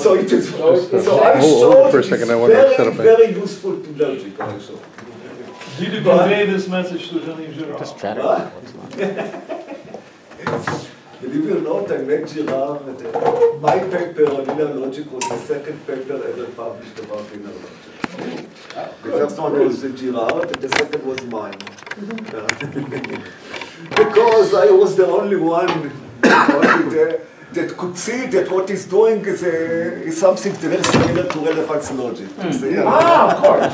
So it is. So I'm sure it's very, very useful to logic. Also. Did you convey this message to Jean-Yves Girard? Just chatting. Believe it or not, I met Girard. My paper on linear logic was the second paper ever published about linear logic. The first one was Girard, and the second was mine. Because I was the only one that could see that what he's doing is something very similar to relevance logic. Of course.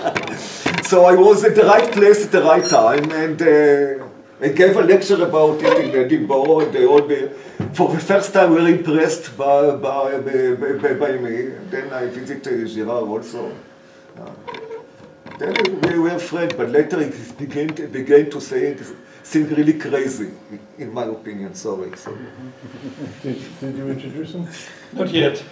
So I was at the right place at the right time, and I gave a lecture about it in Edinburgh, and they all, for the first time, were impressed by me. Then I visited Girard also. Then we were friends, but later he began to say things really crazy, in my opinion. Sorry. Did you introduce him? Not yet.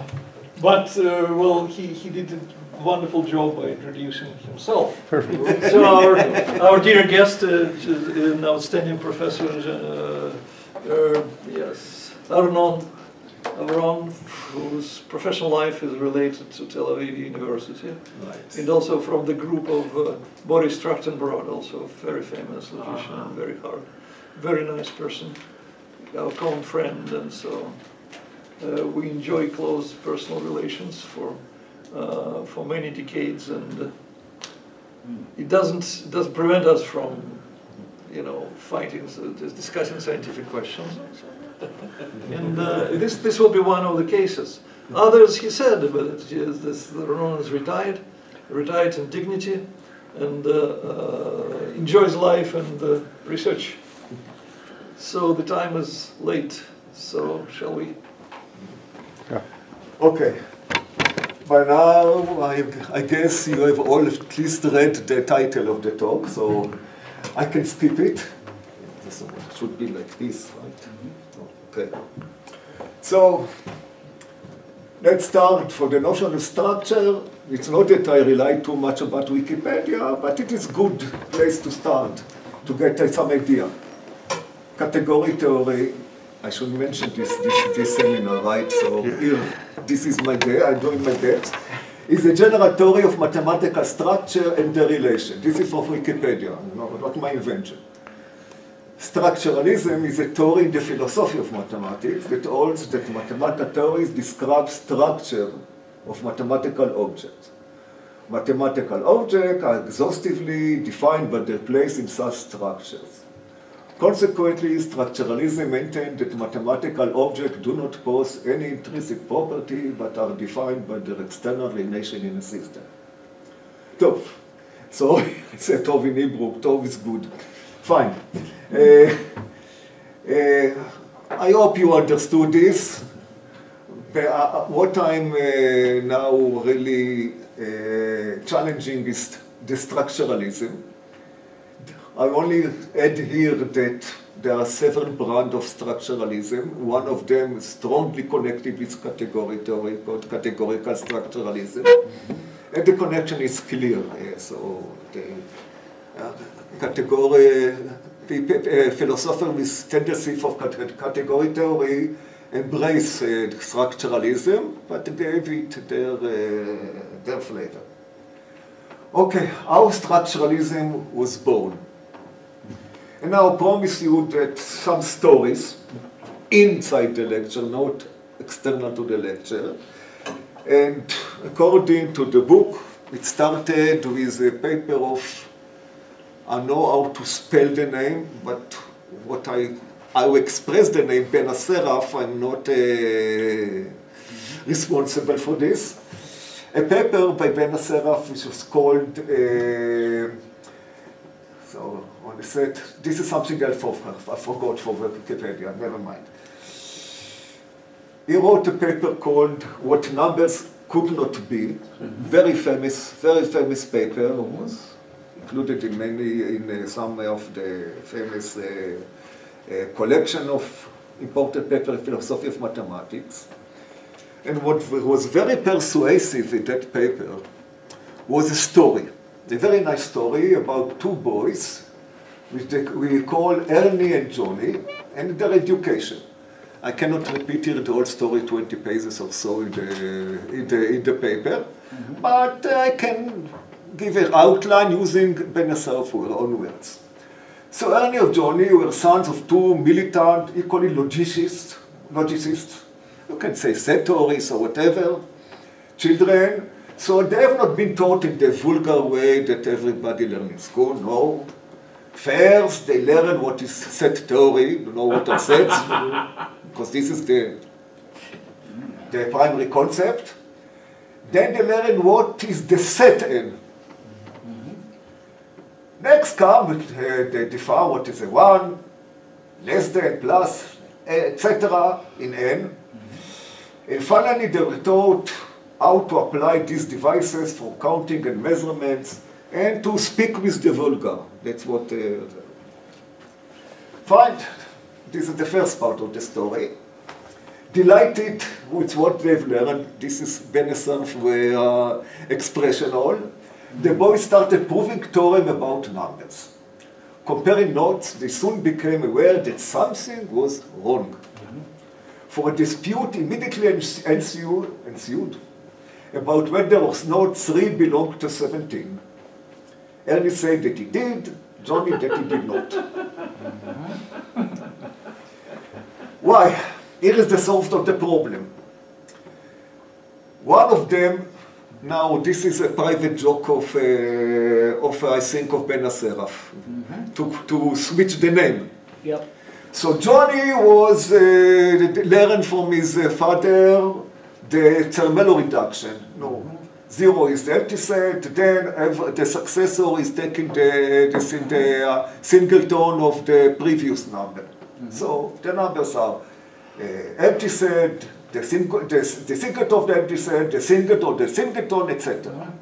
But, well, he did a wonderful job by introducing himself. Perfect. So our dear guest, an outstanding professor, yes, Avron, whose professional life is related to Tel Aviv University, right. And also from the group of Boris Trachtenbrod, also a very famous logician, very nice person, our common friend, and so we enjoy close personal relations for many decades, and it doesn't prevent us from, fighting, discussing scientific questions. And this will be one of the cases. Others, he said, but Arnon is retired in dignity, and enjoys life and research. So the time is late. So shall we? Yeah. Okay. By now, I guess you have all at least read the title of the talk, so I can skip it. This should be like this, right? Okay. So let's start for the notion of structure. It's not that I rely too much about Wikipedia, but it is a good place to start to get some idea. Category theory. I should mention this seminar, right? So here, this is my day. I'm doing my best. Is a general theory of mathematical structure and their relation. This is from Wikipedia, not my invention. Structuralism is a theory in the philosophy of mathematics that holds that mathematical theories describe structure of mathematical objects. Mathematical objects are exhaustively defined by their place in such structures. Consequently, structuralism maintains that mathematical objects do not pose any intrinsic property but are defined by their external relation in a system. Tov. So, it's a Tov in Hebrew. Tov is good. Fine. I hope you understood this. What I'm now really challenging is the structuralism. I only add here that there are several brands of structuralism. One of them is strongly connected with category theory called categorical structuralism. And the connection is clear. So the philosophers with tendency for category theory embrace structuralism, but gave it their flavor. Okay, how structuralism was born? And now I promise you that some stories inside the lecture, not external to the lecture. And according to the book, it started with a paper of, I know how to spell the name, but what I will express the name Ben Aseraf, I'm not responsible for this. A paper by Ben Aseraf, which was called, so on the set, this is something else I forgot for Wikipedia, never mind. He wrote a paper called What Numbers Could Not Be, very famous paper, was included in some of the famous collection of important papers in philosophy of mathematics. And what was very persuasive in that paper was a story, a very nice story about two boys, which we call Ernie and Johnny, and their education. I cannot repeat here the whole story, 20 pages or so in the paper, but I can give an outline using Ben Asaraf's own words. So Ernie and Johnny were sons of two militant, equally logicists, you can say set theorists or whatever, children. So they have not been taught in the vulgar way that everybody learns in school, no. First, they learn what is set theory, you know what are sets, because this is the primary concept. Then they learn what is the set N. Next come, they define what is a 1, less than, plus, etc. in N. And finally, they were taught how to apply these devices for counting and measurements and to speak with the vulgar. That's what fine. This is the first part of the story. Delighted with what they've learned. This is Ben Asaraf's expression all. The boys started proving theorem about numbers. Comparing notes, they soon became aware that something was wrong. For a dispute immediately ensued about whether node 3 belonged to 17. Ernie said that he did, Johnny that he did not. Why? Here is the source of the problem. One of them, now this is a private joke of I think, of Ben Asaraf, to switch the name. Yep. So Johnny was learned from his father the Zermelo reduction. No, 0 is the empty set, then the successor is taking the singleton of the previous number. So the numbers are empty set, the singleton of the empty set, the singleton, etc.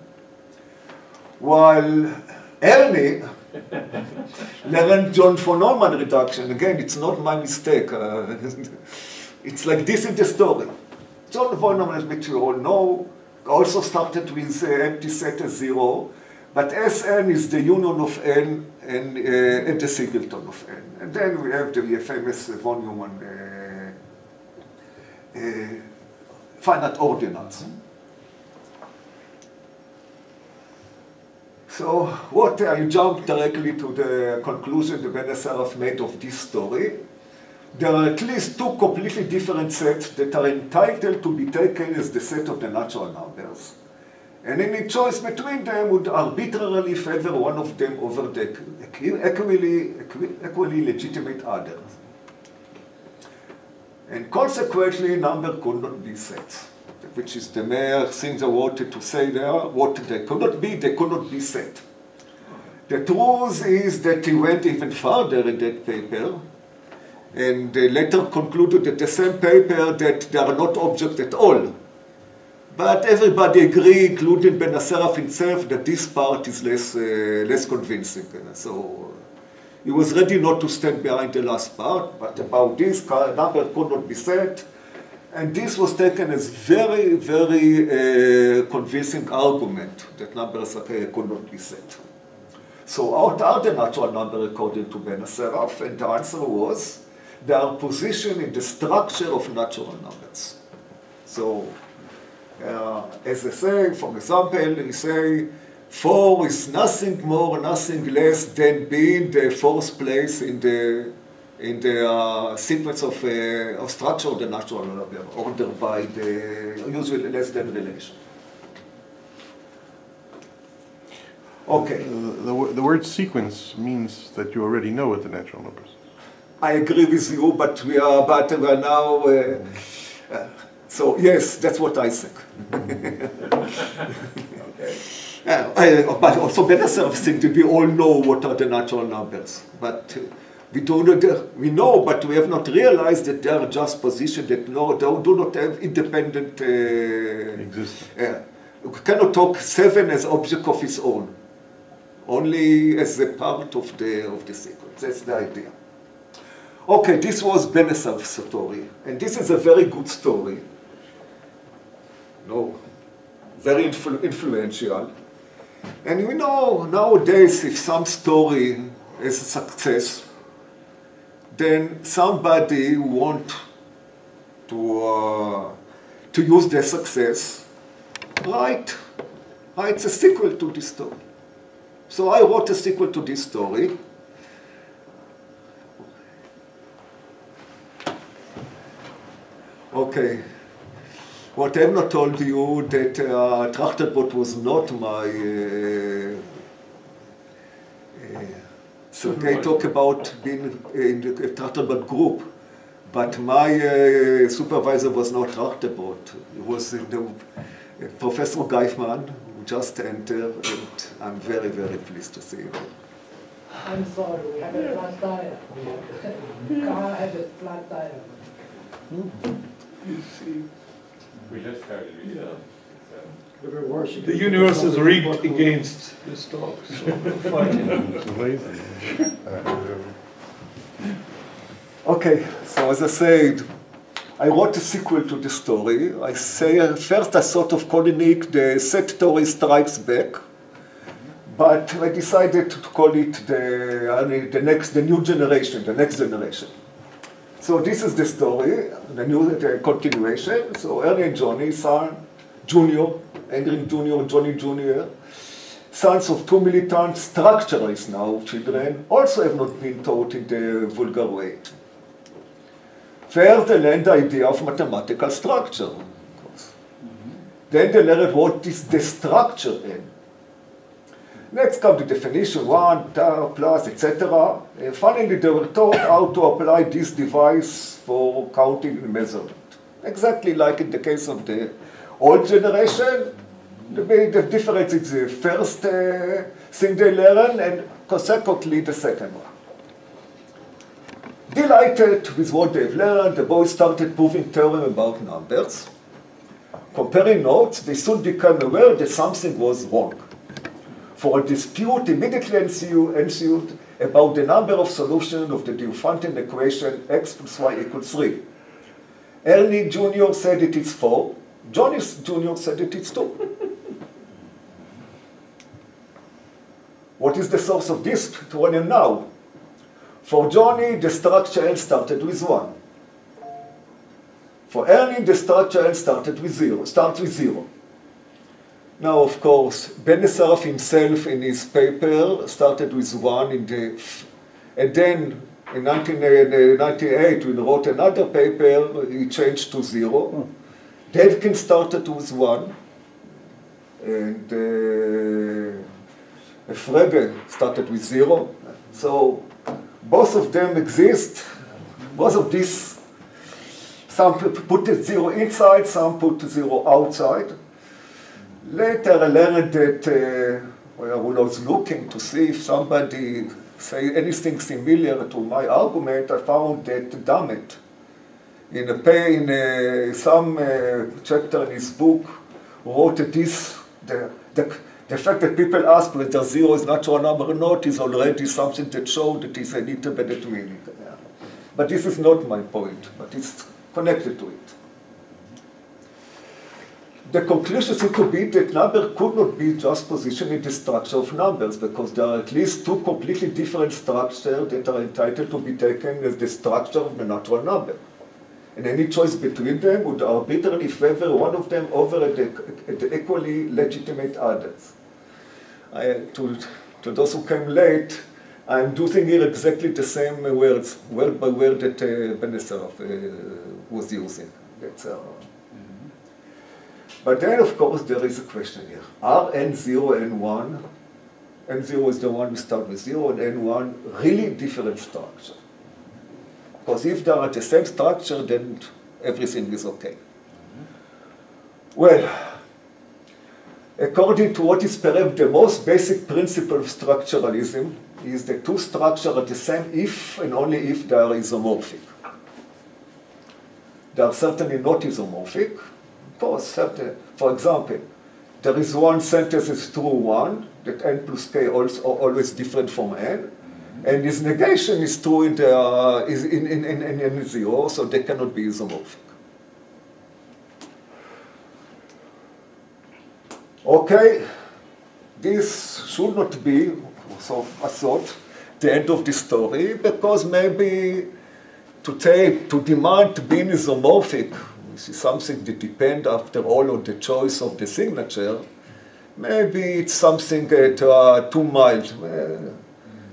While Ernie learned John von Neumann reduction. Again, it's not my mistake. It's like this in the story. John von Neumann, which you all know, also started with empty set as 0, but Sn is the union of n and the singleton of n. And then we have the famous von Neumann finite ordinals. So what I jump directly to the conclusion that Ben Asaraf made of this story. There are at least two completely different sets that are entitled to be taken as the set of the natural numbers. And any choice between them would arbitrarily favor one of them over the equally legitimate others. And consequently, number could not be set, which is the mere thing I wanted to say there. What they could not be set. The truth is that he went even further in that paper, and later concluded that the same paper that they are not objects at all. But everybody agreed, including Ben Asaraf himself, that this part is less convincing. So he was ready not to stand behind the last part, but about this number could not be set. And this was taken as very, very convincing argument that numbers could not be set. So what are the natural numbers according to Ben Asaraf? And the answer was, they are positioned in the structure of natural numbers. So, as I say, for example, you say 4 is nothing more, nothing less than being the fourth place in the sequence of structure of the natural number, ordered by the usually less than relation. Okay. The word sequence means that you already know what the natural numbers. I agree with you, but we are now. So yes, that's what I think. Okay. But also Ben Asaraf thinks that we all know what are the natural numbers, but we know, but we have not realized that they are just positions that do not have independent existence. We cannot talk 7 as object of its own, only as a part of the sequence. That's the idea. Okay, this was Ben Asaraf's story, and this is a very good story. No, very influential. And we know nowadays if some story is a success, then somebody want to use their success, write a sequel to this story. So I wrote a sequel to this story. Okay. What I have not told you that Trachtenbot was not my. Sergei talked about being in the Trachtenbot group, but my supervisor was not Trachtenbot. It was Professor Geifman, who just entered, and I'm very, very pleased to see him. I'm sorry, we have a flat tire. Car had a flat tire. You see, We just started reading. yeah. So. The universe is rigged against this talk, so we're fighting. It's amazing. Okay, so as I said, I wrote a sequel to the story. I say first I thought of calling it the set theory strikes back, but I decided to call it the next generation. So this is the story, the continuation. So Ernie and Johnny, son, Junior, Henry Junior, Johnny Junior, sons of two militant structuralists now, children, also have not been taught in the vulgar way. First, they learned the idea of mathematical structure, of course. Then they learned what is the structure in. Next comes the definition, 1, plus, etc. Finally, they were taught how to apply this device for counting and measurement. Exactly like in the case of the old generation, the difference is the first thing they learn and consequently the second one. Delighted with what they've learned, the boys started proving theorems about numbers. Comparing notes, they soon became aware that something was wrong. For a dispute immediately ensued about the number of solutions of the Diophantine equation x plus y equals 3. Ernie Jr. said it is 4. Johnny Jr. said it is 2. What is the source of this theorem now? For Johnny, the structure L started with 1. For Ernie, the structure L starts with 0. Now, of course, Benesarov himself in his paper started with 1 and then in 1998, when he wrote another paper, he changed to 0. Dedkin started with 1, and Frege started with 0. So both of them exist. Both of these, some put the 0 inside, some put the 0 outside. Later I learned that when I was looking to see if somebody say anything similar to my argument, I found that Dammit, in some chapter in his book, wrote that the fact that people ask whether 0 is natural number or not is already something that shows that it's an intermediate meaning. But this is not my point, but it's connected to it. The conclusion seems to be that number could not be just positioned in the structure of numbers, because there are at least two completely different structures that are entitled to be taken as the structure of the natural number. And any choice between them would arbitrarily favor one of them over the equally legitimate others. To those who came late, I'm using here exactly the same words, word by word, that Benesarov was using. But then, of course, there is a question here. Are N0 and N1, N0 is the one we start with 0, and N1 really different structure? Because if they are the same structure, then everything is okay. Well, according to what is perhaps the most basic principle of structuralism, is the two structures are the same if and only if they are isomorphic. They are certainly not isomorphic. Of course, for example, there is one sentence is true 1, that n plus k is always different from n, and its negation is true in 0, so they cannot be isomorphic. Okay, this should not be, so I thought, the end of the story, because maybe to demand to be isomorphic, which is something that depends after all on the choice of the signature, maybe it's something too mild,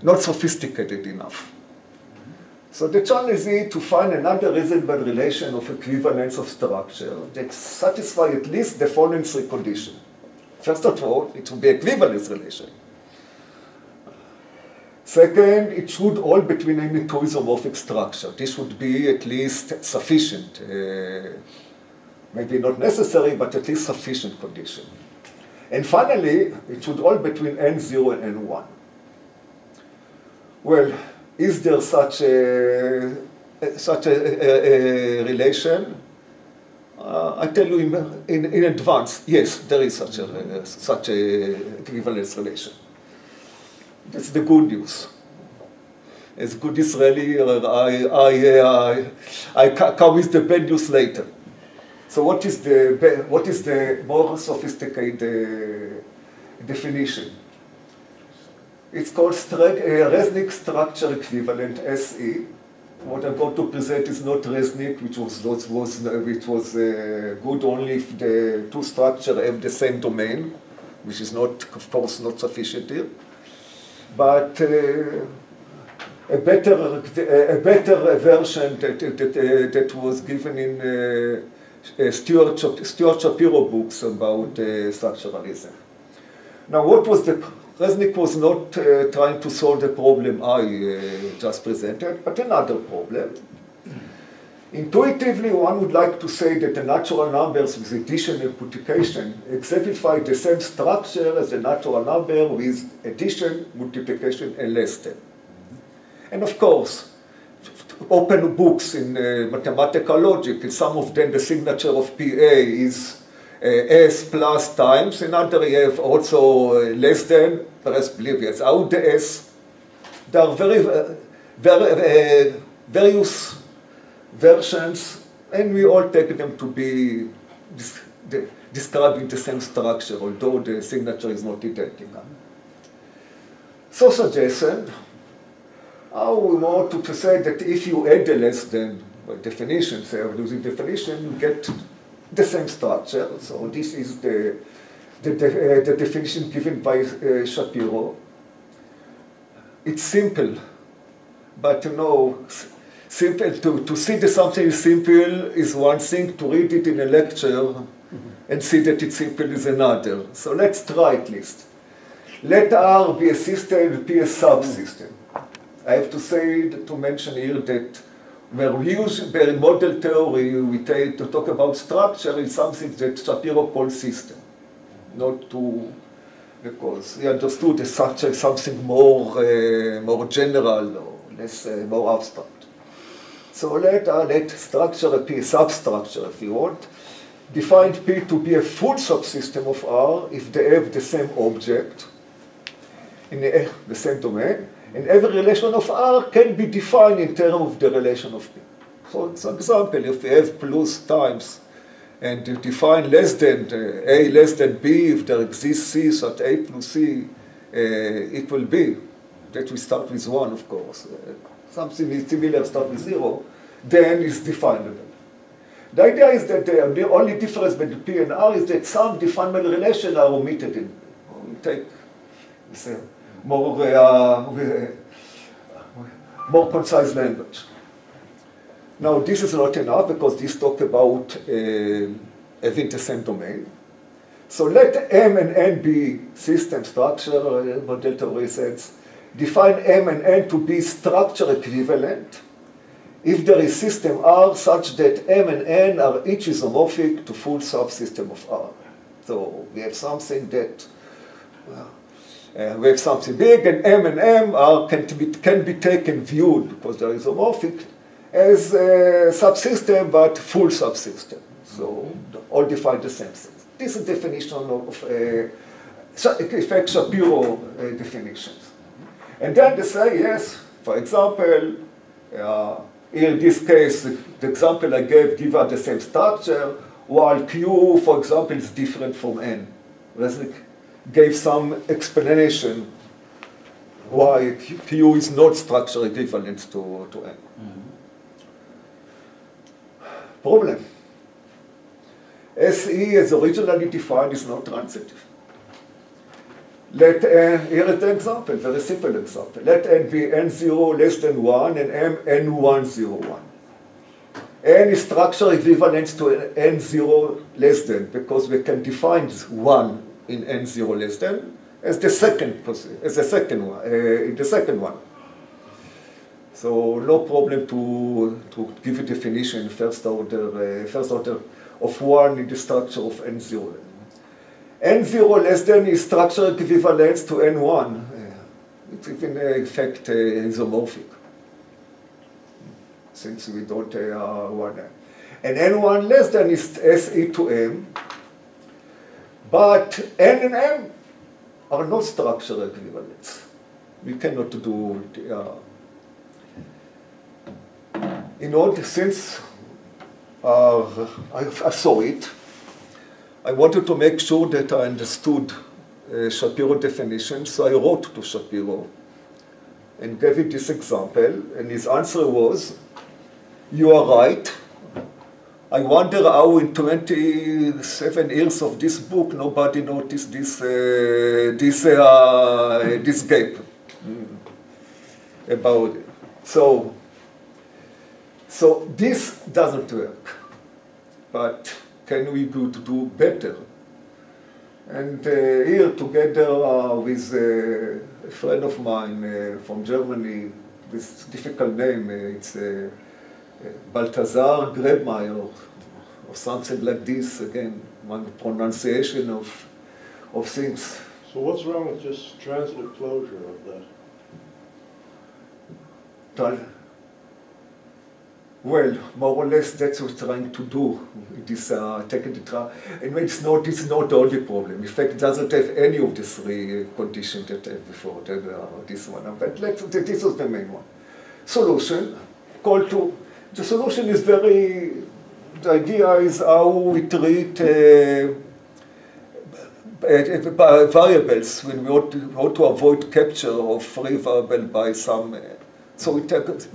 not sophisticated enough. So the challenge is to find another reasonable relation of equivalence of structure that satisfies at least the following three conditions. First of all, it should be equivalence relation. Second, it should all between any two isomorphic structure. This should be at least sufficient, maybe not necessary, but at least sufficient condition. And finally, it should all between N0 and N1. Well, is there such a relation? I tell you in advance, yes, there is such a equivalence relation. That's the good news. As good Israeli, I come with the bad news later. So what is the more sophisticated definition? It's called Resnick structure equivalent, SE. What I'm going to present is not Resnick, which was good only if the two structures have the same domain, which is not, of course, not sufficient here. But a better version that was given in Stuart Shapiro books about structuralism. Now, what was Resnick was not trying to solve the problem I just presented, but another problem. Intuitively, one would like to say that the natural numbers with addition and multiplication exemplify the same structure as the natural number with addition, multiplication, and less than. And of course, open books in mathematical logic, in some of them the signature of PA is S plus times, in other you have also less than, perhaps believe yes, out the S. There are various versions, and we all take them to be describing the same structure, although the signature is not identical. So suggestion, how we want to say that if you add the less than, by definition, say using definition, you get the same structure. So this is the definition given by Shapiro. It's simple, but you know, simple to see that something is simple is one thing, to read it in a lecture and see that it's simple is another. So let's try at least. Let R be a system and P a subsystem. I have to mention here that where we use model theory, we take to talk about structure is something that Shapiro calls system, not to, because he understood the structure is something more general or less more abstract. So let structure P a substructure, if you want, define P to be a full subsystem of R if they have the same object in the same domain. And every relation of R can be defined in terms of the relation of P. So it's an example, if we have plus times and define less than A less than B, if there exists C such A plus C equal B, that we start with 1, of course. Something similar start with 0, then it's definable. The idea is that the only difference between P and R is that some definable relations are omitted in. We take, say, more concise language. Now, this is not enough because this talks about having the same domain. So let M and N be system structure, model theory says. Define M and N to be structure equivalent if there is system R such that M and N are each isomorphic to full subsystem of R. So we have something that we have something big, and M can be taken viewed because they're isomorphic as a subsystem, but full subsystem. So all define the same thing. This is definition of effect Shapiro definitions. And then they say, yes, for example, in this case, the example I gave are the same structure, while Q, for example, is different from N. Resnick gave some explanation why Q is not structure equivalent to N. Problem. SE as originally defined is not transitive. Let n, here is the example, very simple example. Let n be n0 less than 1 and m n1 0 1. N is structure equivalent to n0 less than, because we can define 1 in n0 less than as the second one, in the second one. So no problem to give a definition first order of 1 in the structure of n0. n0 less than is structure equivalent to n1. It's in effect isomorphic, since we don't have 1. And n1 less than is SE to m, but n and m are not structure equivalents. We cannot do in order, since I saw it, I wanted to make sure that I understood Shapiro definition, so I wrote to Shapiro and gave him this example, and his answer was, you are right. I wonder how in 27 years of this book nobody noticed this gap about it. So this doesn't work, but can we do better? And here, together with a friend of mine from Germany, this difficult name, it's Balthasar Grebmeier, or something like this, again, one pronunciation of things. So what's wrong with just transitive closure of that? Well, more or less that's what we're trying to do. This technical, and it's not the only problem. In fact, it doesn't have any of the three conditions that I have before, this one. But this was the main one. Solution, the solution is the idea is how we treat variables when we want to avoid capture of free variable by some, so we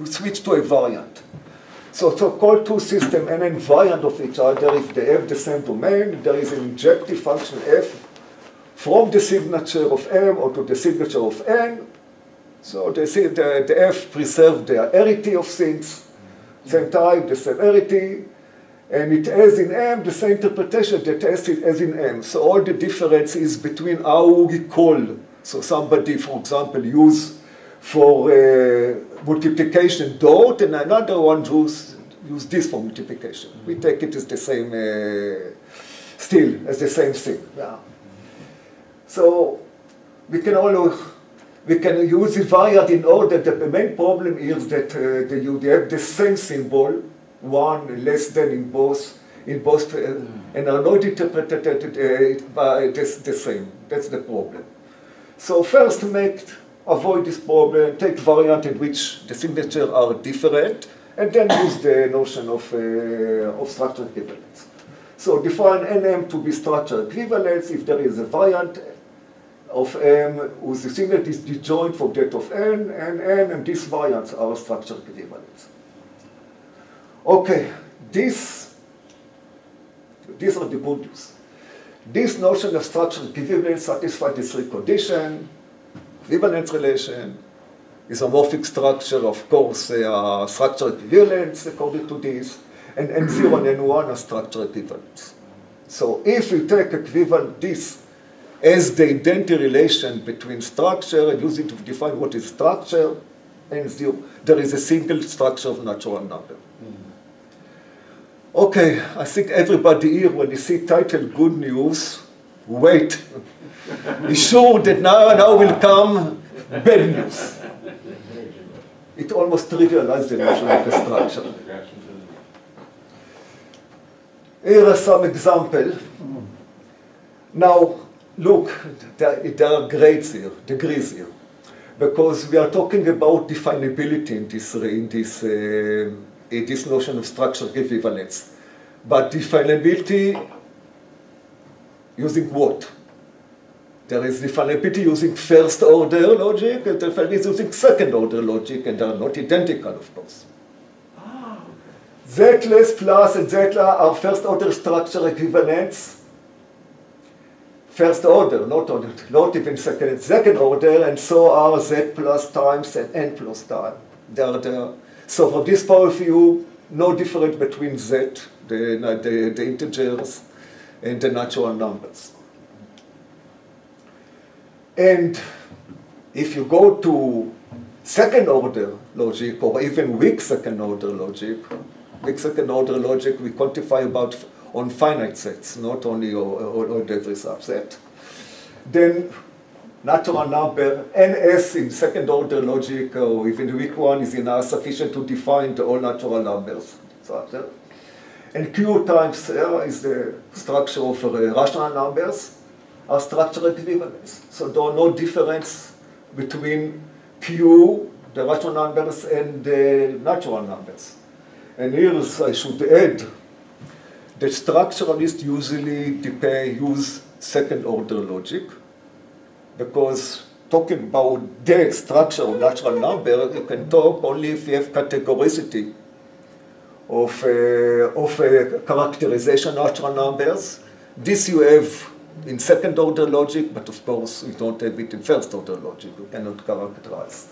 switch to a variant. So to call two systems an invariant of each other if they have the same domain, there is an injective function f from the signature of m or to the signature of n. So they say the f preserves the arity of things, same type, the same arity, and it has in m the same interpretation that has it as in m. So all the difference is between how we call. So somebody, for example, use for multiplication dot, and another one use this for multiplication. We take it as the same, still as the same thing. Yeah. So we can use invariant in order that the main problem is that you have the same symbol, one less than in both, and are not interpreted by the same. That's the problem. So first avoid this problem, take variant in which the signatures are different, and then use the notion of structure equivalence. So define nm to be structure equivalence if there is a variant of m whose signature is disjoint from that of n, and these variants are structure equivalence. Okay, these are the good news. This notion of structure equivalence satisfies the three conditions: equivalence relation, isomorphic structure, of course, structure equivalence according to this, and n0 and n1 are structure equivalence. So if we take this as the identity relation between structure and use it to define what is structure, n0, there is a single structure of natural number. Okay, I think everybody here, when you see title good news, wait. Be sure that now will come bad news. It almost trivializes the notion of a structure. Here are some examples. Now, look, there are grades here, degrees here, because we are talking about definability in this notion of structure equivalence. But definability using what? There is definability using first order logic, and definability using second order logic, and they are not identical, of course. Z-less plus and Z-la are first order structure equivalents. First order, not even second order, and so are Z plus times and N plus time. They are there. So from this point of view, no difference between Z, the integers, and the natural numbers. And if you go to second order logic, or even weak second order logic we quantify about on finite sets, not only on every subset. Then natural number NS in second order logic, or even the weak one, is enough sufficient to define all natural numbers. And Q times R is the structure of rational numbers, are structural equivalents. So there are no difference between Q, the rational numbers, and the natural numbers. And here I should add that structuralists usually use second order logic, because talking about the structure of natural number, you can talk only if you have categoricity of characterization of natural numbers. This you have in second order logic, but of course you don't have it in first order logic. You cannot characterize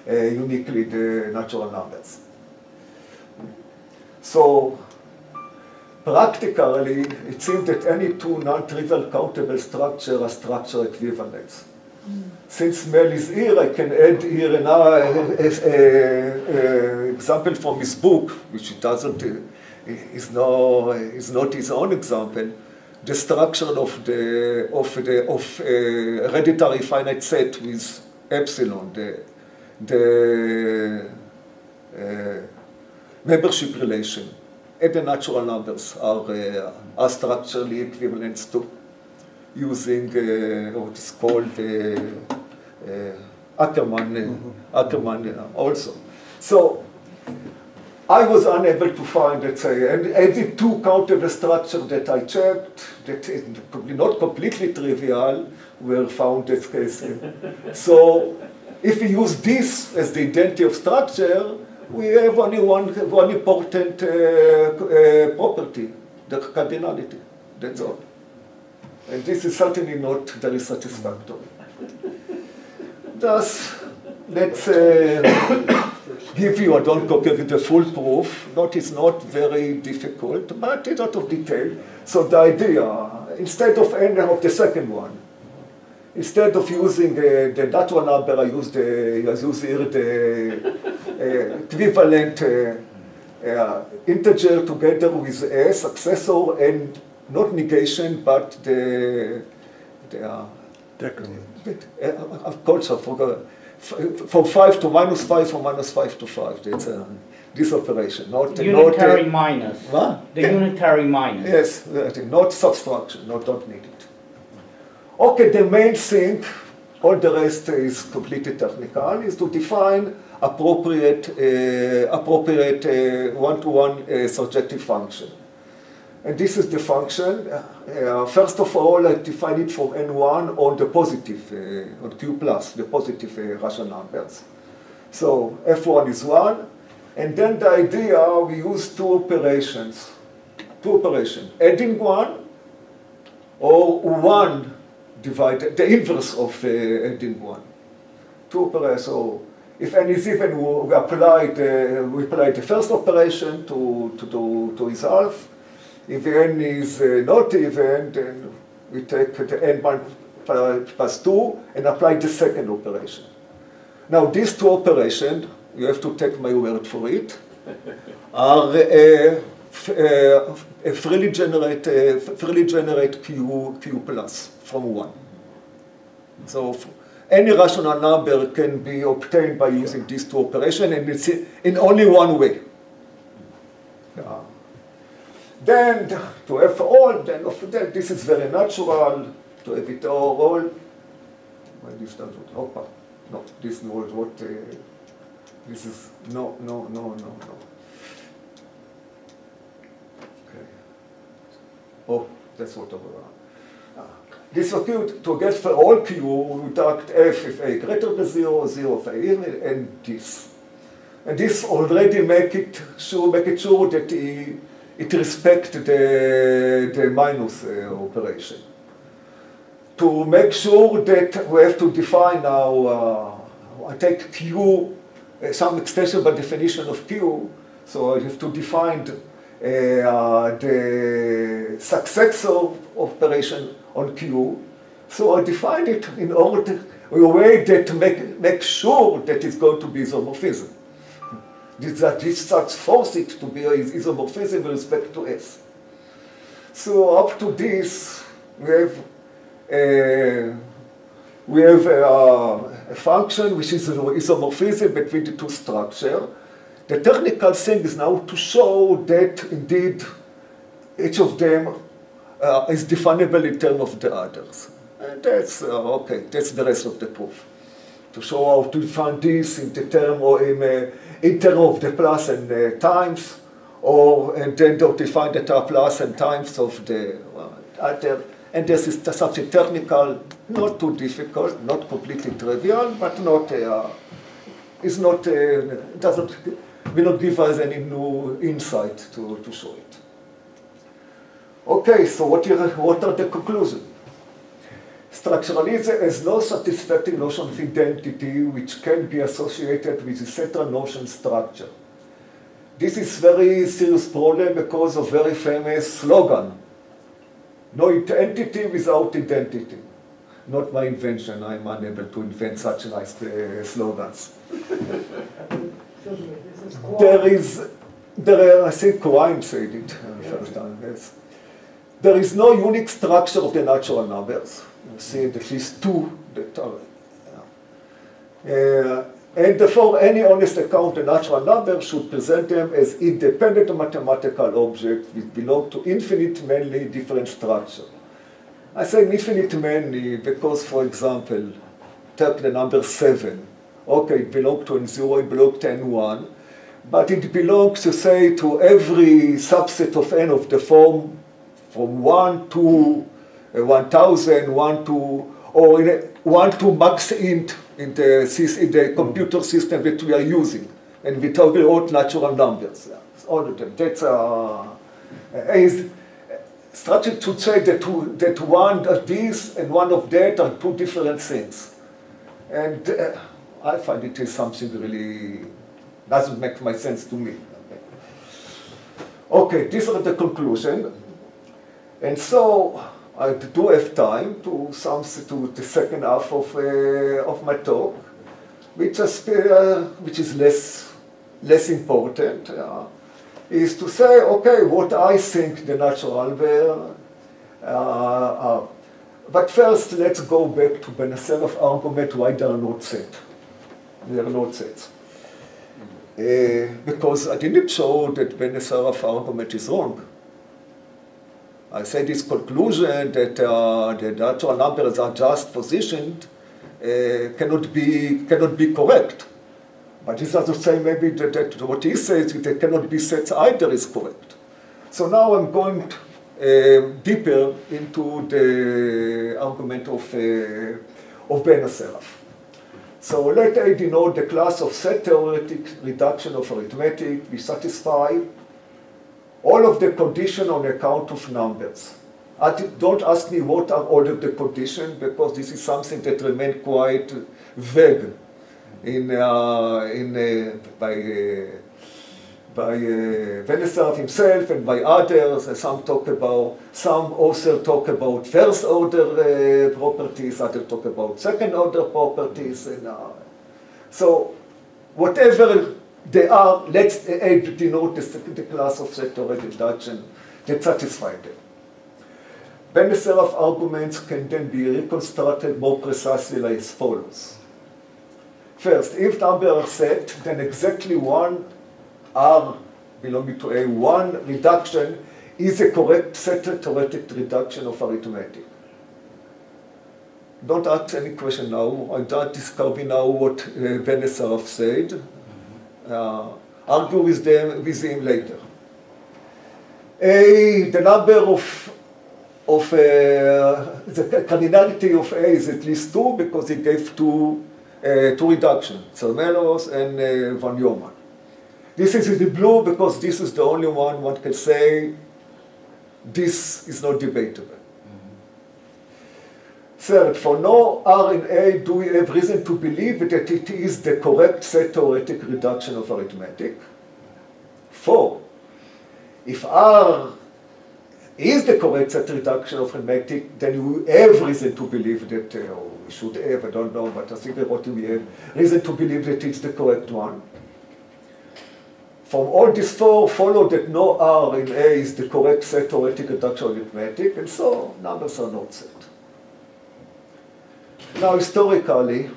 uniquely the natural numbers. So practically, it seems that any two non-trivial countable structures are structure equivalents. Since Mel is here, I can add here another example from his book, which it doesn't is not his own example. The structure of hereditary finite set with epsilon, the membership relation, and the natural numbers are structurally equivalent to, using what is called Ackermann also. So I was unable to find, let's say, and the two countable structures that I checked, that is not completely trivial, were found as cases. So if we use this as the identity of structure, we have only one important property, the cardinality. That's all. And this is certainly not very satisfactory. Thus, let's give you, I don't go give you the full proof. It's not very difficult, but a lot of detail. So the idea, instead of any of the second one, instead of using the natural number, I use here the equivalent integer together with a successor, and not negation, but the of course, I forgot. From 5 to -5, from -5 to 5. That's this operation. Not unitary minus. What? The unitary minus. Yes, not subtraction. Don't need it. Okay, the main thing, all the rest is completely technical, is to define appropriate one-to-one surjective function. And this is the function. First of all, I define it from N1 on the positive, on Q plus, the positive rational numbers. So F1 is 1. And then the idea, we use two operations. Adding 1 or 1 divided, the inverse of adding 1. Two operations. So if n is even, we apply the first operation to resolve. If n is not even, then we take the n1 plus 2 and apply the second operation. Now, these two operations, you have to take my word for it, are freely generate Q plus from 1. So any rational number can be obtained by using these two operations, and it's in only one way. Then to have all, then of that, this is very natural to have it all. Why this doesn't? Opa, no, this is what. This is no. Okay. Oh, that's what over. This is cute. To get for all Q, we deduct f if a greater than 0, 0 if a, and this. And this already make it sure that it respects the minus operation. To make sure that we have to define now, I take Q, some extension by definition of Q, so I have to define the successor operation on Q. So I defined it in order in a way that make sure that it's going to be isomorphism. This starts force it to be isomorphism with respect to S. So up to this, we have a function which is isomorphism between the two structures. The technical thing is now to show that indeed each of them is definable in terms of the others. And that's okay. That's the rest of the proof. To show how to define this in the term or in terms of the plus and times, and then to define the plus and times of the other. And this is something technical, not too difficult, not completely trivial, but not is not will not give us any new insight to show it. Okay, so what are the conclusions? Structuralism has no satisfactory notion of identity which can be associated with the central notion structure. This is very serious problem because of very famous slogan. No entity without identity. Not my invention. I'm unable to invent such nice slogans. I think Quine said it first time. Yes. There is no unique structure of the natural numbers. You see at least two that are. And therefore, any honest account of the natural numbers should present them as independent mathematical objects which belong to infinite many different structures. I say infinite many because, for example, take the number 7. Okay, it belongs to N0, it belongs to N1, but it belongs to say to every subset of N of the form from 1 to 1000, 1 to, or 1 to max int in the computer system that we are using, and we talk about natural numbers. All of them. That's structure to say that one of these and one of that are two different things, and I find it is something really doesn't make my sense to me. Okay, these are the conclusion, and so I do have time to the second half of my talk, which is less important, is to say, okay, what I think the natural were. But first, let's go back to Benesser's argument why they are not set. They are not sets. Because I didn't show that Benesser's argument is wrong. I said this conclusion that the natural numbers are just positioned cannot be correct. But this doesn't say maybe that what he says that cannot be set either is correct. So now I'm going deeper into the argument of Benesser. So let A denote the class of set theoretic reduction of arithmetic which satisfy all of the conditions on account of numbers. Don't ask me what are all of the conditions, because this is something that remains quite vague by Benesser himself and by others. Some authors talk about first order properties, others talk about second order properties, and so whatever they are, let's denote the class of set theoretic reduction that satisfy them. Benesser's arguments can then be reconstructed more precisely like as follows. First, if numbers are set, then exactly one R belonging to A, one reduction is a correct set theoretic reduction of arithmetic. Don't ask any question now. I'm not describing now what Benesser said. Argue with him later. The number of the cardinality of A is at least 2 because it gave two reductions, Zermelos and von Neumann. This is in the blue because this is the only one can say this is not debatable. Third, for no R in A do we have reason to believe that it is the correct set theoretic reduction of arithmetic. 4, if R is the correct set reduction of arithmetic, then we have reason to believe that, or we should have, I don't know, but I think that what we have reason to believe that it's the correct one. From all these 4 follow that no R in A is the correct set theoretic reduction of arithmetic, and so numbers are not set. Now, historically,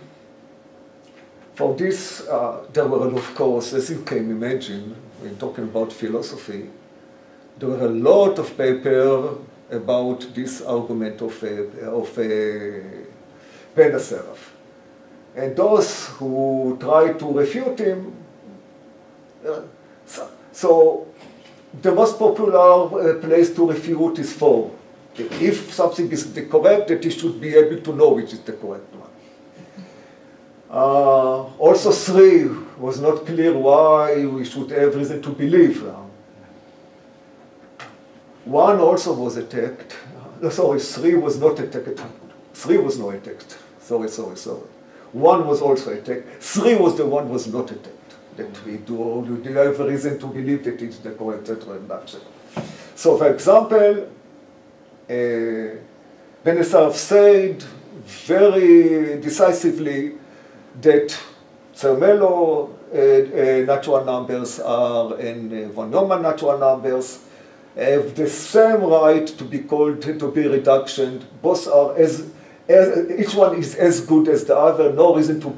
for this, there were, of course, as you can imagine, when talking about philosophy, there were a lot of papers about this argument of Benacerraf. And those who try to refute him, so the most popular place to refute is 4. If something is the correct, that he should be able to know which is the correct one. Also 3 was not clear why we should have reason to believe. 1 also was attacked. Sorry, 3 was not attacked. 3 was not attacked. Sorry. 1 was also attacked. 3 was the one was not attacked. That we have a reason to believe that it's the correct reduction. So, for example, Benacerraf said very decisively that Zermelo natural numbers and von Neumann natural numbers have the same right to be called, to be reduction. Both are each one is as good as the other. No reason to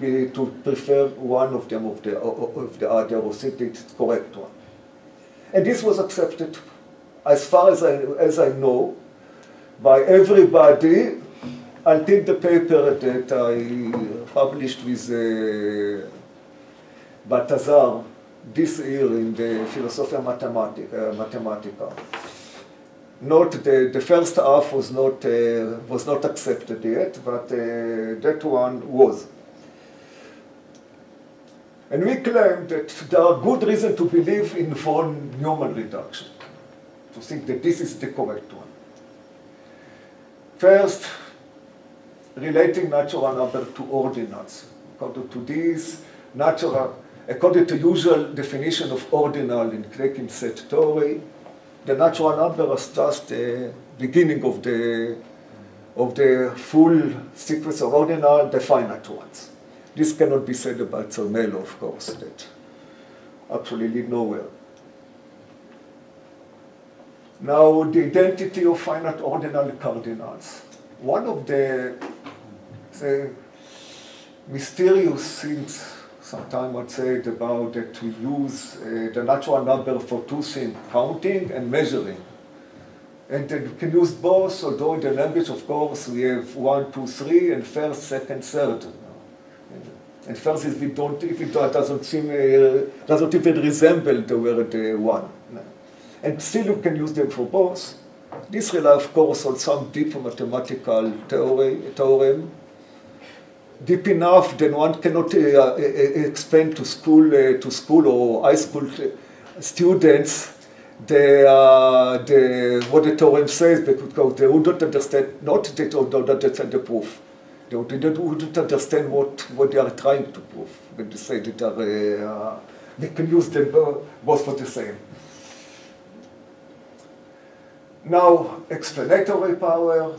prefer one of them of the other or think it's the correct one. And this was accepted, as far as I know, by everybody until the paper that I published with Balthazar this year in the Philosophia Mathematica. Not the first half was not accepted yet, but that one was. And we claim that there are good reasons to believe in von Neumann reduction, to think that this is the correct one. First, relating natural number to ordinals. According to this, according to usual definition of ordinal in Krekin set theory, the natural number is just the beginning of the full sequence of ordinal, the finite ones. This cannot be said about Zermelo, of course, that actually lead nowhere. Now, the identity of finite ordinal cardinals. One of the mysterious things sometimes I'd say about that we use the natural number for 2 things, counting and measuring. And then you can use both, although in the language, of course, we have 1, 2, 3, and first, second, third. And first, if it doesn't even resemble the word 1. And still you can use them for both. This relies, of course, on some deep mathematical theorem, deep enough that one cannot explain to school or high school students what the theorem says, because they wouldn't understand, not that they don't understand the proof. They wouldn't understand what they are trying to prove when they say that they can use them both for the same. Now, explanatory power,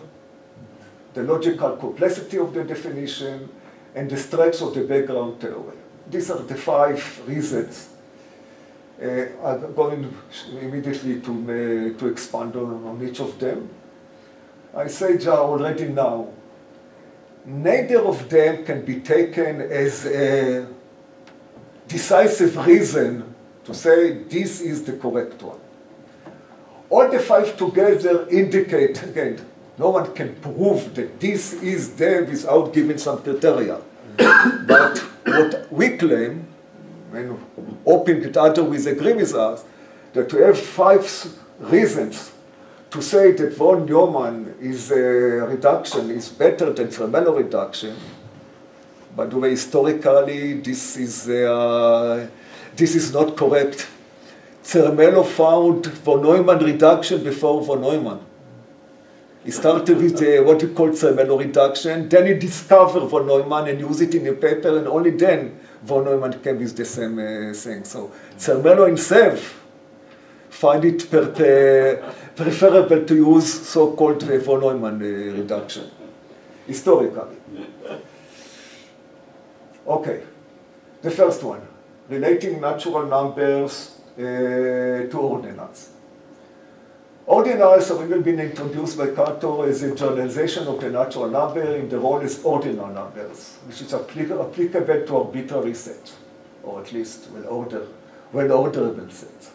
the logical complexity of the definition, and the strength of the background theory. These are the 5 reasons. I'm going immediately to expand on each of them. I say already now, neither of them can be taken as a decisive reason to say this is the correct one. All the 5 together indicate, again, no one can prove that this is there without giving some criteria. But what we claim, and hoping that others will agree with us, that we have 5 reasons to say that von Neumann is reduction is better than Zermelo reduction. By the way, historically, this is this is not correct. Zermelo found von Neumann reduction before von Neumann. He started with what we call Zermelo reduction, then he discovered von Neumann and used it in a paper, and only then von Neumann came with the same thing. So Zermelo himself find it preferable to use so-called von Neumann reduction, historically. Okay, the first one, relating natural numbers to ordinals. Ordinals have even been introduced by Cantor as a generalization of the natural number in the role as ordinal numbers, which is applicable to arbitrary sets, or at least well-orderable sets.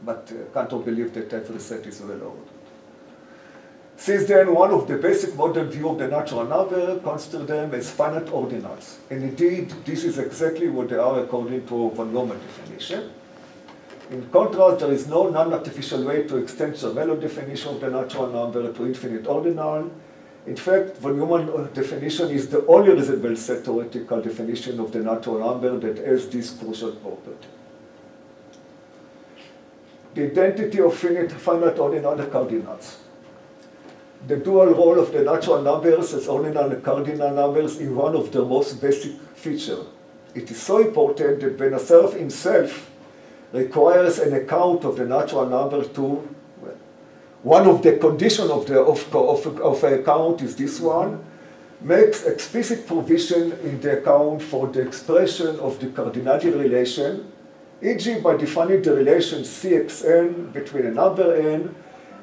But Cantor believed that every set is well-ordered. Since then, one of the basic modern view of the natural number considers them as finite ordinals. And indeed, this is exactly what they are according to von Neumann definition. In contrast, there is no non-artificial way to extend the Zermelo definition of the natural number to infinite ordinal. In fact, von Neumann definition is the only reasonable set theoretical definition of the natural number that has this crucial property. The identity of finite ordinal cardinals. The dual role of the natural numbers as ordinal and cardinal numbers is one of the most basic features. It is so important that Ben-Asarov himself requires an account of the natural number to, well, one of the conditions of an account is this one, makes explicit provision in the account for the expression of the cardinality relation, e.g. by defining the relation Cxn between a number n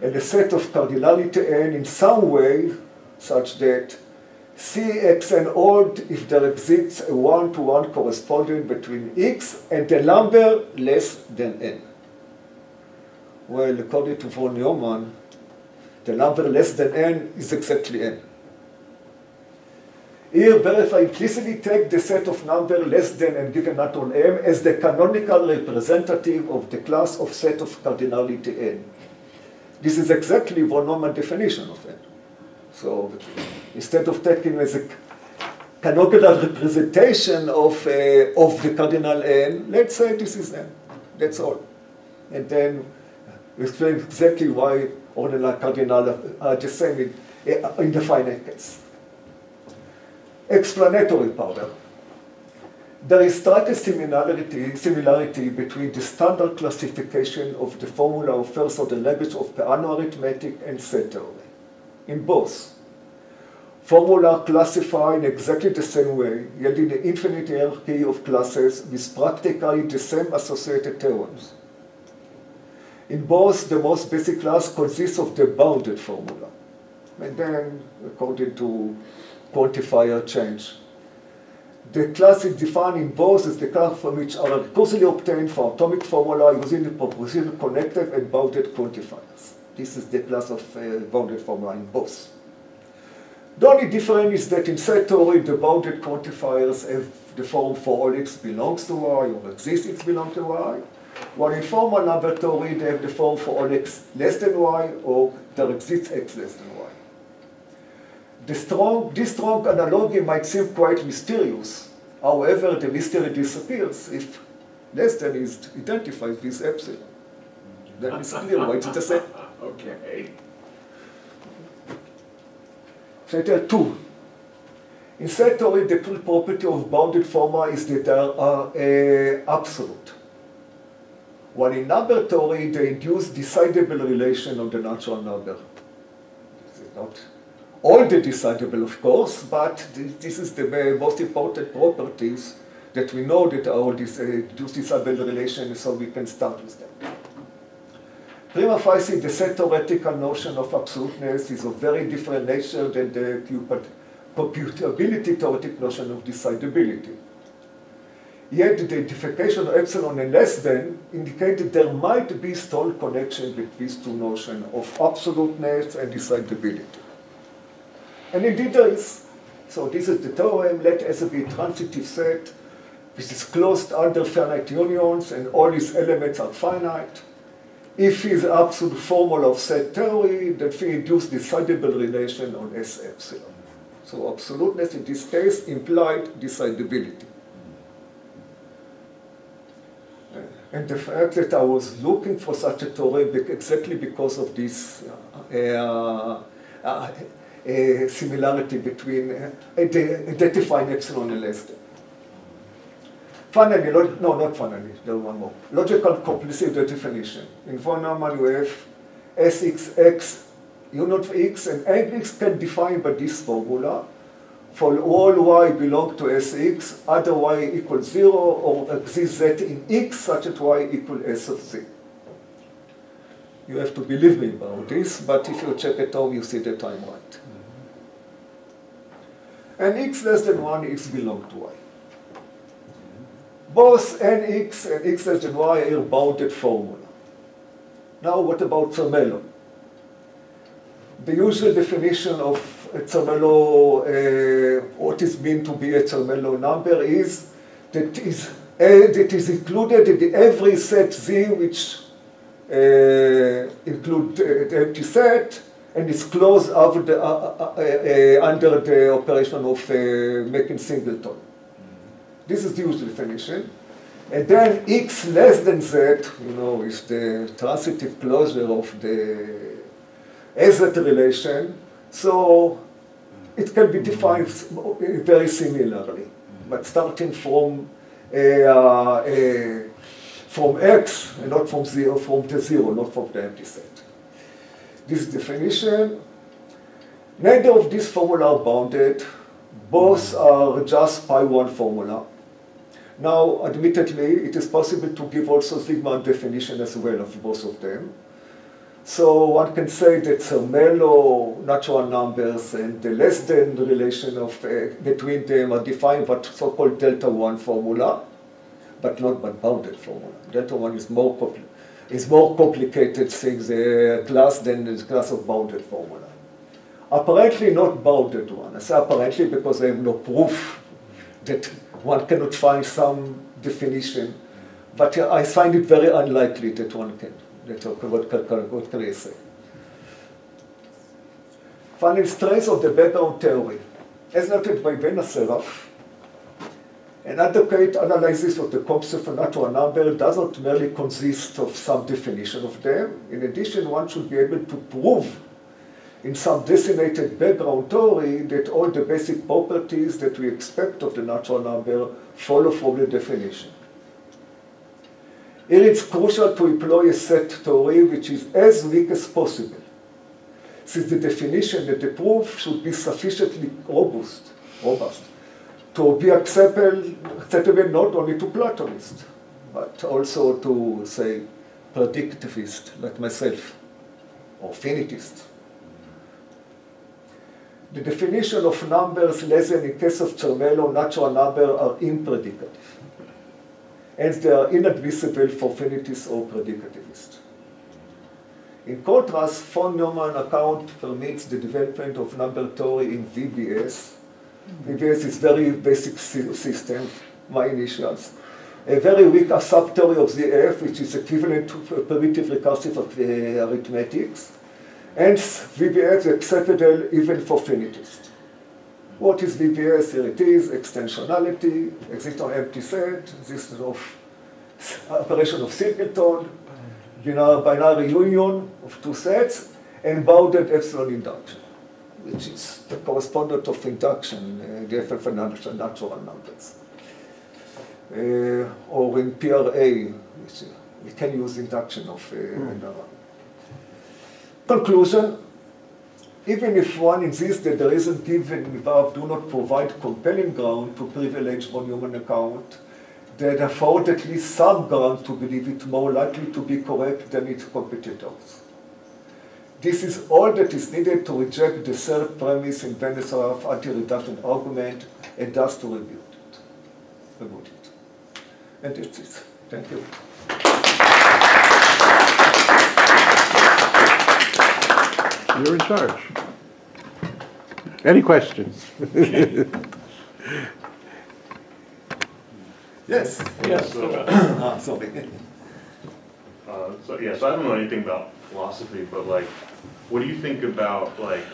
and a set of cardinality n in some way such that Cxn odd if there exists a one-to-one correspondence between x and a number less than n. Well, according to von Neumann, the number less than n is exactly n. Here, Bereth implicitly take the set of number less than n given natural m as the canonical representative of the class of set of cardinality n. This is exactly von Neumann definition of n. So instead of taking as a canonical representation of the cardinal n, let's say this is n. That's all. And then we explain exactly why ordinal and cardinal are the same in the finite case. Explanatory power. There is striking similarity between the standard classification of the formula of first-order language of Peano arithmetic and set theory. In both, formula classify in exactly the same way, yielding the infinite hierarchy of classes with practically the same associated theorems. In both, the most basic class consists of the bounded formula, and then, according to quantifier change. The class is defined in both as the class from which are recursively obtained for atomic formula using the propositional connective and bounded quantifiers. This is the class of bounded formula in both. The only difference is that in set theory, the bounded quantifiers have the form for all x belongs to y or exists x belongs to y, while in formal number theory, they have the form for all x less than y or there exists x less than y. This strong analogy might seem quite mysterious. However, the mystery disappears if less than is identified with epsilon. Then it's clear why it's the same. Okay. Chapter 2. In set theory, the property of bounded formula is that they are absolute. While in number theory, they induce decidable relation of the natural number. This is not all the decidable, of course, but this is the most important properties that we know that are this decidable relation, so we can start with them. Prima facie, the set theoretical notion of absoluteness is of very different nature than the computability theoretic notion of decidability. Yet the identification of epsilon and less than indicate that there might be strong connection between these two notions of absoluteness and decidability. And indeed there is. So this is the theorem, let S be a transitive set, which is closed under finite unions, and all its elements are finite. If is the absolute formula of set theory, that we induce decidable relation on S epsilon. So absoluteness in this case implied decidability. And the fact that I was looking for such a theorem exactly because of this similarity between identifying epsilon and less than. Finally, no, not finally, there one more. Logical complicity of the definition. In von Neumann, you have Sx, unit of x, and x can define by this formula. For all y belong to Sx, other y equals 0, or exists z in x such that y equals S of z. You have to believe me about this, but if you check at home, you see that I'm right. And x less than 1, x belong to y. Both nx and x less than y are bounded formula. Now what about Zermelo? The usual definition of a Zermelo, what is meant to be a Zermelo number is that it is included in every set Z which include the empty set and is closed under the operation of making singleton. This is the usual definition. And then x less than z, you know, is the transitive closure of the Z relation. So it can be defined very similarly, but starting from x and not from zero, from the zero, not from the empty set. This definition, neither of these formula are bounded. Both are just pi1 formula. Now, admittedly, it is possible to give also sigma definition as well of both of them. So one can say that Zermelo natural numbers and the less than relation of between them are defined by so-called delta 1 formula, but not by bounded formula. Delta 1 is more complicated thing, the class than the class of bounded formula. Apparently not bounded one. I say apparently because I have no proof that one cannot find some definition, but I find it very unlikely that one can. What can I say? Finally, strengths of the background theory. As noted by Ben Asseraf, an adequate analysis of the concept of natural number does not merely consist of some definition of them. In addition, one should be able to prove in some designated background theory that all the basic properties that we expect of the natural number follow from the definition. Here it's crucial to employ a set theory which is as weak as possible, since the definition that the proof should be sufficiently robust to be acceptable not only to Platonists, but also to, say, predictivists like myself, or finitists. The definition of numbers less than in case of Zermelo natural numbers are impredicative. Hence they are inadmissible for finitists or predicativists. In contrast, von Neumann account permits the development of number theory in VBS. VBS is very basic system, my initials. A very weak subtheory of the F, which is equivalent to primitive recursive arithmetics. Hence, VBS is acceptable even for finitists. What is VBS? Here it is, extensionality, exist on empty set, existence of operation of singleton, binary union of two sets, and bounded epsilon induction, which is the correspondent of induction, the FF natural numbers. Or in PRA, we can use induction of Conclusion, even if one insists that the reasons given above do not provide compelling ground to privilege von Neumann account, they afford at least some ground to believe it more likely to be correct than its competitors. This is all that is needed to reject the third premise in Benesar's anti-reduction argument and thus to rebut it. And that's it. Thank you. You're in charge. Any questions? Yes. Yes. Sorry. So I don't know anything about philosophy, but like, what do you think about like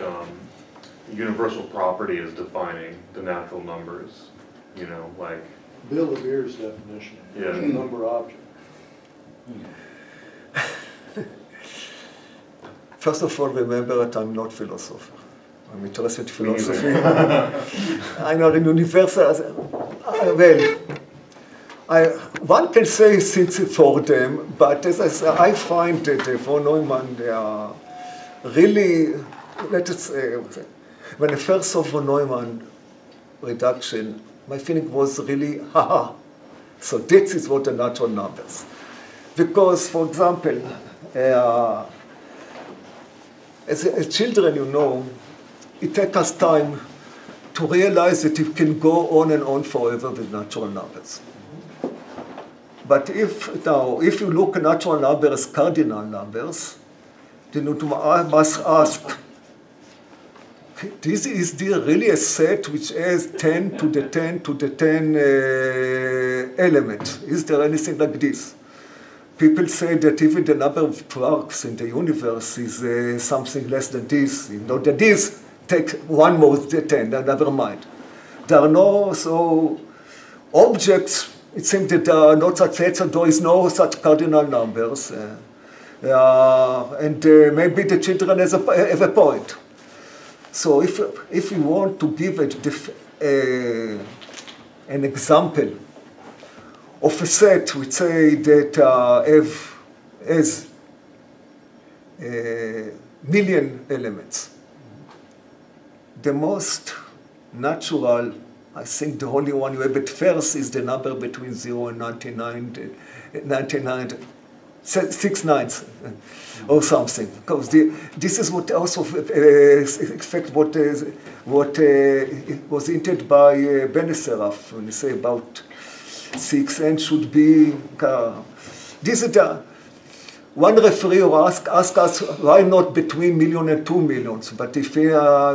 universal property as defining the natural numbers? You know, like Bill Lebeur's definition. Yeah. Number object. First of all, remember that I'm not a philosopher. I'm interested in philosophy. I'm not in universal. One can say things for them, but as I say, I find that for Neumann, they are really, let us say, when I first saw von Neumann reduction, my feeling was really, haha. So this is what the natural numbers. Because, for example, as children, you know, it takes us time to realize that you can go on and on forever with natural numbers. But if you look at natural numbers as cardinal numbers, then you must ask, is there really a set which has 10 to the 10 to the 10 elements? Is there anything like this? People say that even the number of quarks in the universe is something less than this. You know that this takes one more than 10, never mind. There are no objects. It seems that there are not such sets, and there is no such cardinal numbers. And maybe the children have a point. So if you want to give an example of a set, we say that has a million elements. The most natural, I think the only one you have at first is the number between 0 and 99, 6 nines or something. Because this is what also affects what was hinted by Beneseraf when he say about 6n should be. This is one referee asked us why not between million and 2 millions. But if he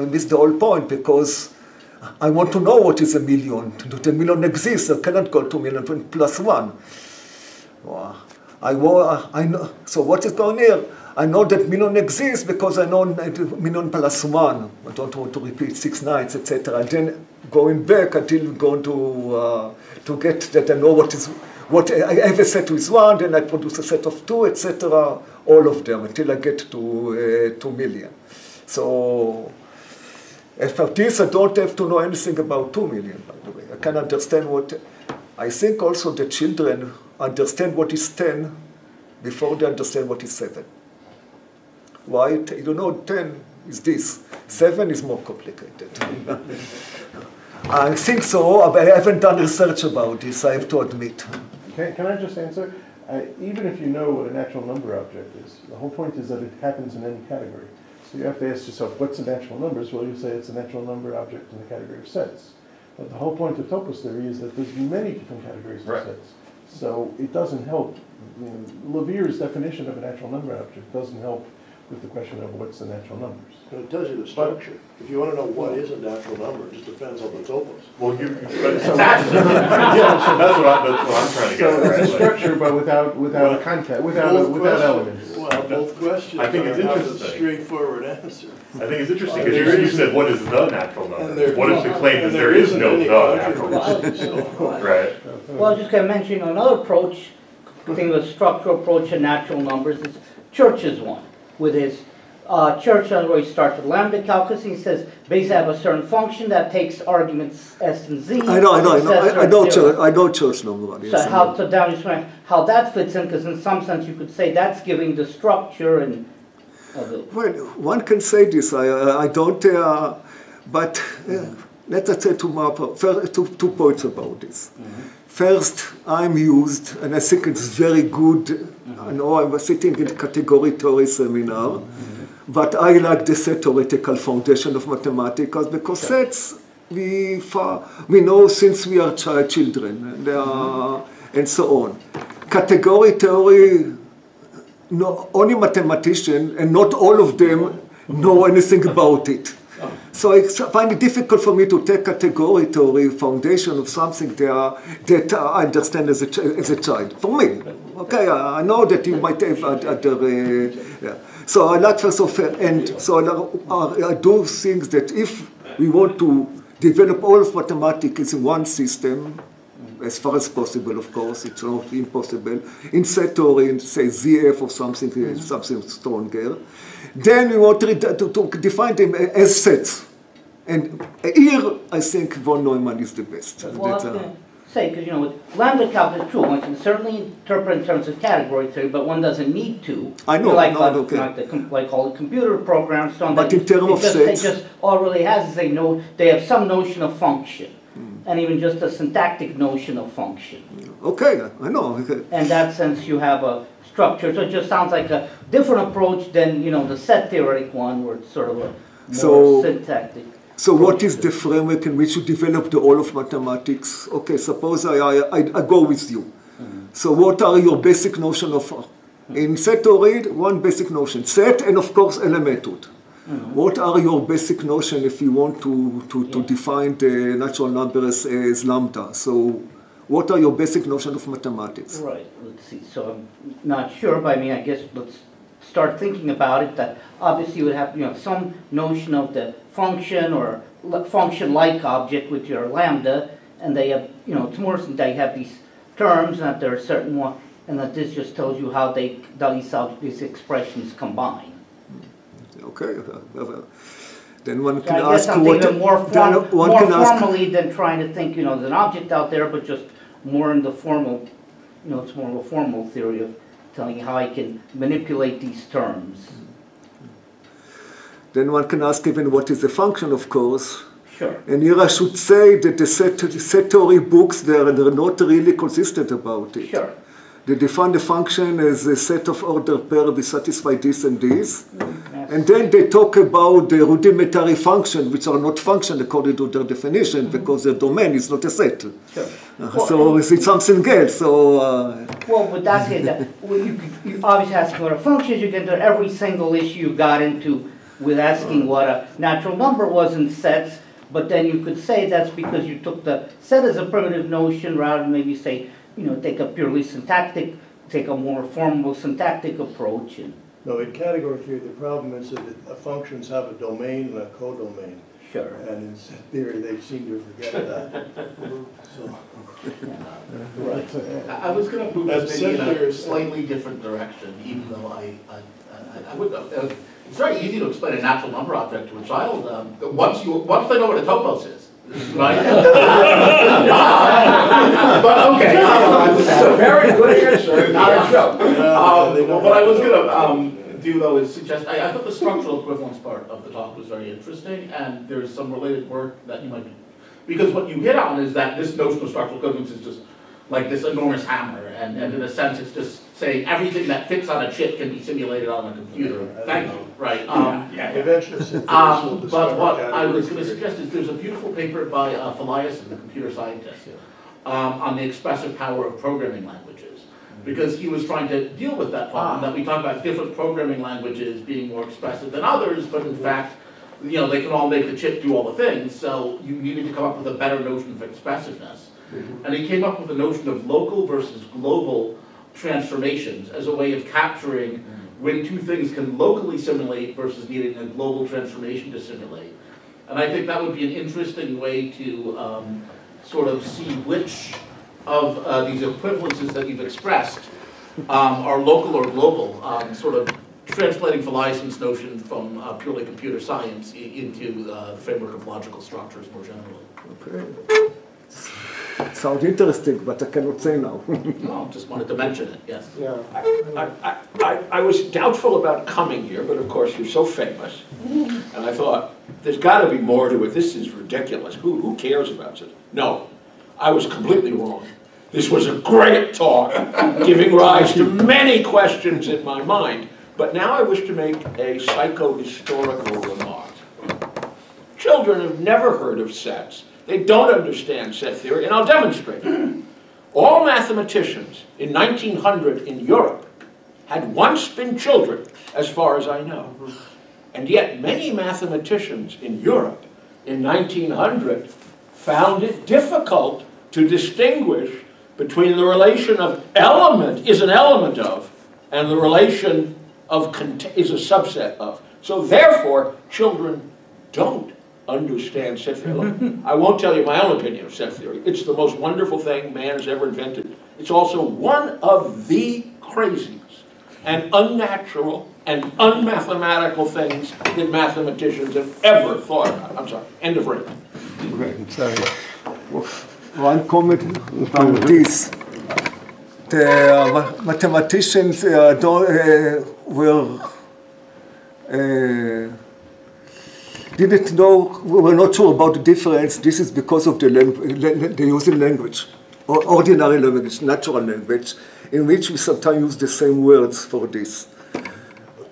missed the whole point, because I want to know what is a million. The million exists. I cannot go to million plus 1. Wow. I know. So what is going here? I know that million exists because I know million plus 1. I don't want to repeat 6 nines, etc. And then going back until going to get that I know what I have a set with 1, then I produce a set of 2, etc. All of them until I get to 2 million. So for this, I don't have to know anything about 2 million, by the way. I can understand what. I think also the children understand what is 10 before they understand what is 7. Why? You know, 10 is this. 7 is more complicated. I think so. I haven't done research about this, I have to admit. Can I just answer? Even if you know what a natural number object is, the whole point is that it happens in any category. So you have to ask yourself, what's a natural numbers? Well, you say it's a natural number object in the category of sets. But the whole point of topos theory is that there's many different categories of sets. So it doesn't help. You know, Levier's definition of a natural number object doesn't help with the question of what's the natural numbers. But it tells you the structure. If you want to know what is a natural number, it just depends on the topos. Well, that's what I'm trying to get So at. it's a structure, but without a content, without elements. Well, both questions I think it's have a interesting. straightforward answer. I think it's interesting because you said what is the natural number? What is the claim that there is no the natural number? Right. Well, I was just going to mention another approach, I think the structural approach to natural numbers is Church's one, with his Church, where he starts with lambda calculus. He says basically have a certain function that takes arguments s and z. I know Church number 1. So how to demonstrate how that fits in, because in some sense you could say that's giving the structure and. Well, one can say this. I don't. But let us say two points about this. First, I'm used, and I think it's very good. I know I was sitting in the category theory seminar, but I like the set theoretical foundation of mathematics because sets we know since we are children and so on. Category theory, no, only mathematicians, and not all of them know anything about it. So I find it difficult for me to take category theory foundation of something that I understand as a child. For me, okay, I know that you might have other. Yeah. So I like first of all, and so I do think that if we want to develop all of mathematics in one system, as far as possible, of course. It's not impossible. In set theory, say ZF or something, something stronger. Then we want to define them as sets. And here, I think von Neumann is the best. Well, I was going to say, because, you know, with lambda calculus, true, one can certainly interpret in terms of category theory, but one doesn't need to. I know, like, okay. Like all the computer programs. But in terms of sets... They just, all it really has is they have some notion of function, and even just a syntactic notion of function. Okay, I know. Okay. In that sense, you have a structure, so it just sounds like a different approach than, you know, the set theoretic one, where it's sort of a more syntactic. So what is the framework in which you develop the whole of mathematics? Okay, suppose I go with you. So what are your basic notion of, in set theory, one basic notion, set and of course a method. What are your basic notion if you want to define the natural numbers as lambda? So what are your basic notion of mathematics? Right, let's see, so I'm not sure, but I mean, I guess let's start thinking about it, that obviously you would have, you know, some notion of the function or function-like object with your lambda, and they have, you know, it's more than they have these terms, and that there are certain one, and that this just tells you how these expressions combine. Okay. Then one can so I guess ask I'm what... more formally than trying to think, you know, there's an object out there, but just more in the formal, you know, it's more of a formal theory of telling you how I can manipulate these terms. Then one can ask even what is a function, of course. Sure. And here I should say that the set theory books, they're not really consistent about it. Sure. They define the function as a set of order pair which satisfy this and this. And then they talk about the rudimentary functions, which are not functions according to their definition, because their domain is not a set. Sure. So it's something else. So, well, with that said, you obviously ask what a function is. You get into every single issue you got into with asking what a natural number was in sets, but then you could say that's because you took the set as a primitive notion rather than maybe say, you know, take a purely syntactic, take a more formal syntactic approach. And no, in category theory, the problem is that functions have a domain and a codomain. Sure. And in set theory, they seem to forget that. So, right. I was going to move this maybe in a slightly different direction, even though I would. It's very easy to explain a natural number object to a child once they know what a topos is. Right? But okay, it's a very good answer, not a joke. What I was going to do, though, is suggest, I thought the structural equivalence part of the talk was very interesting, and there's some related work that you might be, because what you hit on is that this notion of structural equivalence is just like this enormous hammer, and in a sense it's just saying everything that fits on a chip can be simulated on a computer. Thank you. Right. Eventually, but what I was going to suggest is there's a beautiful paper by Filius, the computer scientist, on the expressive power of programming languages, because he was trying to deal with that problem that we talk about different programming languages being more expressive than others, but in fact, you know, they can all make the chip do all the things, so you needed to come up with a better notion of expressiveness. And he came up with the notion of local versus global transformations as a way of capturing when two things can locally simulate versus needing a global transformation to simulate. And I think that would be an interesting way to sort of see which of these equivalences that you've expressed are local or global, sort of translating Filius's notion from purely computer science into the framework of logical structures more generally. Okay. Sounds interesting, but I cannot say now. No, just wanted to mention it, yes. Yeah. I was doubtful about coming here, but of course you're so famous. And I thought, there's got to be more to it. This is ridiculous. Who cares about it? No, I was completely wrong. This was a great talk, giving rise to many questions in my mind. But now I wish to make a psychohistorical remark. Children have never heard of sets. They don't understand set theory, and I'll demonstrate. All mathematicians in 1900 in Europe had once been children, as far as I know. And yet many mathematicians in Europe in 1900 found it difficult to distinguish between the relation of element is an element of, and the relation of is a subset of. So therefore, children don't understand set theory. Look, I won't tell you my own opinion of set theory. It's the most wonderful thing man has ever invented. It's also one of the craziest and unnatural and unmathematical things that mathematicians have ever thought about. I'm sorry, end of reading. Okay, sorry. One comment about this. The mathematicians didn't know, were not sure about the difference. This is because of the using language, or ordinary language, natural language, in which we sometimes use the same words for this.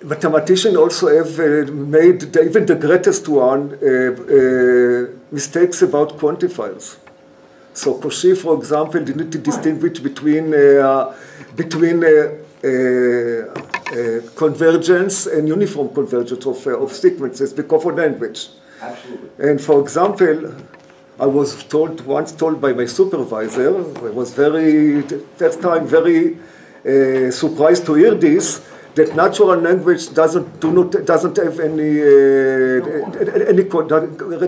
Mathematicians also have made, even the greatest one, mistakes about quantifiers. So Cauchy, for example, didn't distinguish between convergence and uniform convergence of sequences because of language. Absolutely. And for example, I was once told by my supervisor, I was first time very surprised to hear this, that natural language doesn't have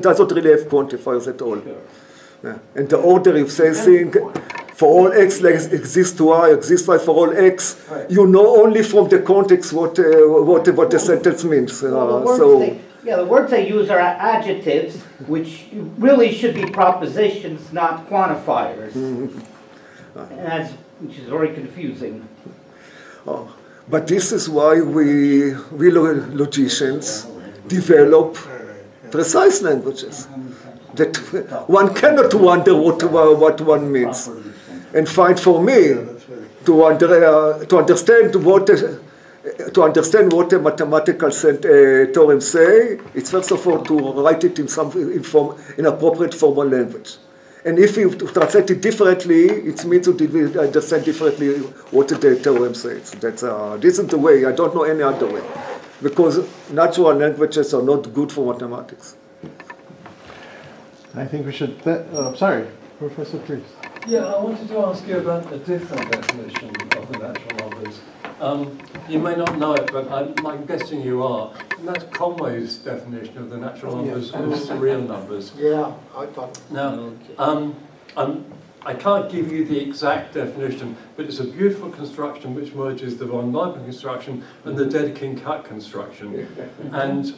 doesn't really have quantifiers at all. Yeah. And the order, if saying for all x exists y, exists y for all x, you know only from the context what the sentence means. The words they use are adjectives, which really should be propositions, not quantifiers. And which is very confusing. But this is why we logicians develop precise languages. That one cannot wonder what one means. And find for me to understand what the mathematical theorems say, it's first of all to write it in appropriate formal language. And if you translate it differently, it means to understand differently what the theorem says. This is the way. I don't know any other way, because natural languages are not good for mathematics. I think we should, sorry, Professor Priest. Yeah, I wanted to ask you about a different definition of the natural numbers. You may not know it, but I'm guessing you are. And that's Conway's definition of the natural numbers as real numbers. Yeah, I thought. Now, I can't give you the exact definition, but it's a beautiful construction which merges the von Neumann construction and the Dedekind-Cut construction. And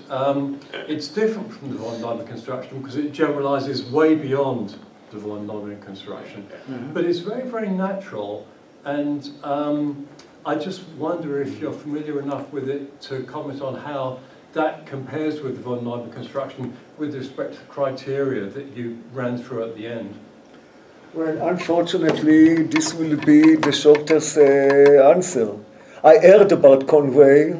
it's different from the von Neumann construction because it generalizes way beyond the von Neumann construction. But it's very, very natural, and I just wonder if you're familiar enough with it to comment on how that compares with the von Neumann construction with respect to the criteria that you ran through at the end. Well, unfortunately, this will be the shortest answer. I heard about Conway.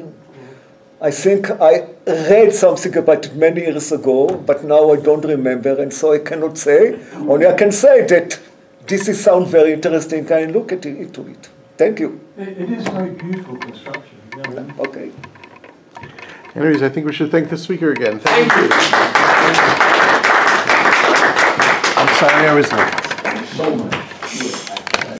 I think I read something about it many years ago, but now I don't remember, and so I cannot say. Only I can say that this sounds very interesting. I look into it. Thank you. It is a very beautiful construction. Okay. Anyways, I think we should thank the speaker again. Thank you. I'm sorry I was late. So much.